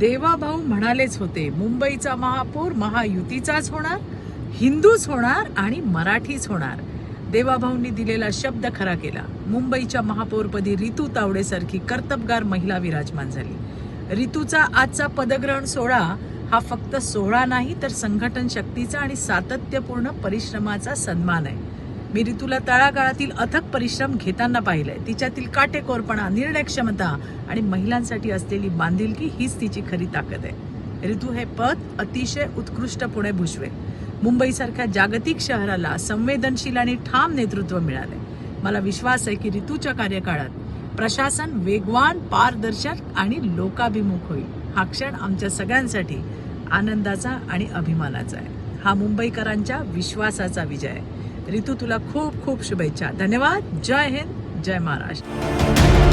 देवाभाऊ म्हणालेच होते, मुंबईचा महापौर महायुतीचाच होणार, हिंदूच होणार आणि मराठीच होणार. देवाभाऊंनी दिलेला शब्द खरा केला. मुंबईच्या महापौरपदी रितू तावडेसारखी कर्तबगार महिला विराजमान झाली. रितूचा आजचा पदग्रहण सोहळा हा फक्त सोहळा नाही, तर संघटन शक्तीचा आणि सातत्यपूर्ण परिश्रमाचा सन्मान आहे. मी रितूला तळागाळातील अथक परिश्रम घेताना पाहिलंय. तिच्यातील काटेकोरपणा, निर्णयक्षमता आणि महिलांसाठी असलेली बांधिलकी हीच तिची खरी ताकद आहे. रितू हे पद अतिशय उत्कृष्टपणे भूषवेल. मुंबईसारख्या जागतिक शहराला संवेदनशील आणि ठाम नेतृत्व मिळाले. मला विश्वास आहे की रितूच्या कार्यकाळात प्रशासन वेगवान, पारदर्शक आणि लोकाभिमुख होईल. हा क्षण आमच्या सगळ्यांसाठी आनंदाचा आणि अभिमानाचा आहे. हा मुंबईकरांच्या विश्वासाचा विजय आहे. रितू, तुला खूप खूप शुभेच्छा. धन्यवाद. जय हिंद, जय महाराष्ट्र.